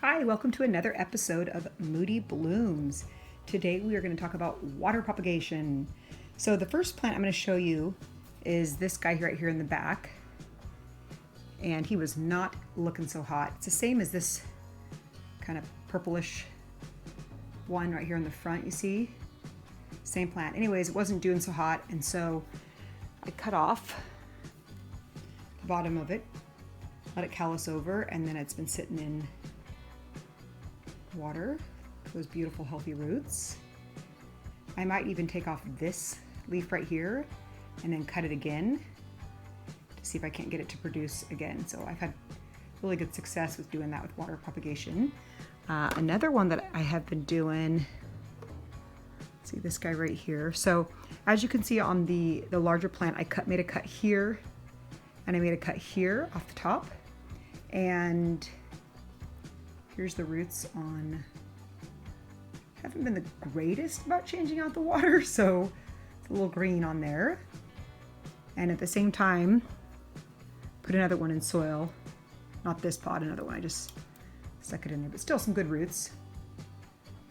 Hi, welcome to another episode of Moody Blooms. Today we are going to talk about water propagation. So the first plant I'm going to show you is this guy right here in the back. And he was not looking so hot. It's the same as this kind of purplish one right here in the front, you see? Same plant. Anyways, it wasn't doing so hot, and so I cut off the bottom of it, let it callus over, and then it's been sitting in water, those beautiful healthy roots. I might even take off this leaf right here and then cut it again to see if I can't get it to produce again. So I've had really good success with doing that with water propagation. Another one that I have been doing, see this guy right here. So as you can see on the larger plant, I made a cut here and I made a cut here off the top, and here's the roots on. Haven't been the greatest about changing out the water, so it's a little green on there. And at the same time, put another one in soil. Not this pot, another one. I just stuck it in there, but still some good roots.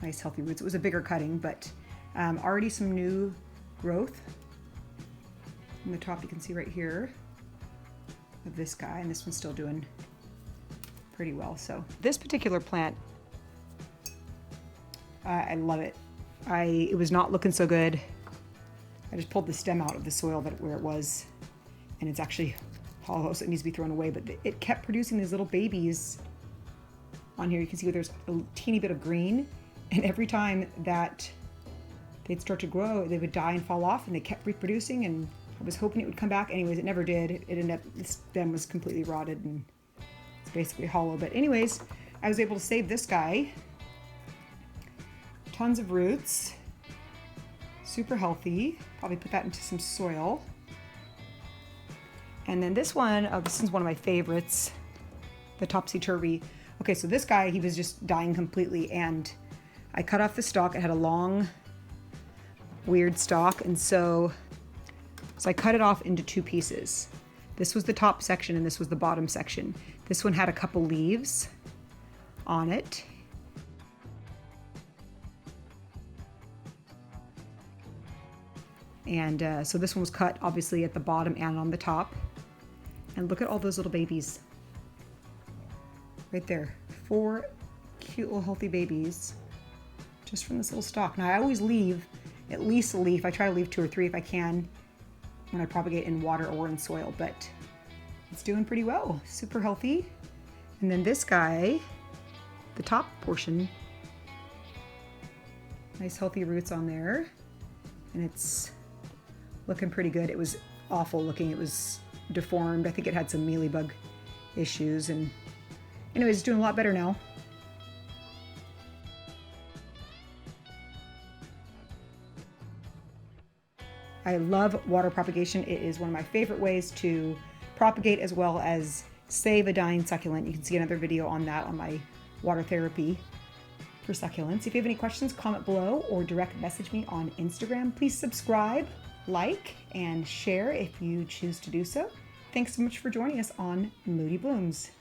Nice healthy roots. It was a bigger cutting, but already some new growth. On the top you can see right here of this guy, and this one's still doing pretty well. So this particular plant, I love it. It was not looking so good. I just pulled the stem out of the soil where it was, and it's actually hollow, so it needs to be thrown away, but it kept producing these little babies on here. You can see there's a teeny bit of green, and every time that they'd start to grow, they would die and fall off, and they kept reproducing, and I was hoping it would come back. Anyways, it never did. It ended up, the stem was completely rotted and it's basically hollow. But anyways, I was able to save this guy. Tons of roots, super healthy. Probably put that into some soil. And then this one, this is one of my favorites, the topsy-turvy. Okay, so this guy, he was just dying completely, and I cut off the stalk. It had a long, weird stalk, and so I cut it off into two pieces. This was the top section and this was the bottom section. This one had a couple leaves on it. And so this one was cut obviously at the bottom and on the top. And look at all those little babies right there. 4 cute little healthy babies just from this little stalk. Now I always leave at least a leaf. I try to leave 2 or 3 if I can when I propagate in water or in soil, but it's doing pretty well. Super healthy. And then this guy, the top portion, nice healthy roots on there, and it's looking pretty good. It was awful looking. It was deformed. I think it had some mealybug issues, and anyways, it's doing a lot better now. I love water propagation. It is one of my favorite ways to propagate as well as save a dying succulent. You can see another video on that on my water therapy for succulents. If you have any questions, comment below or direct message me on Instagram. Please subscribe, like, and share if you choose to do so. Thanks so much for joining us on Moody Blooms.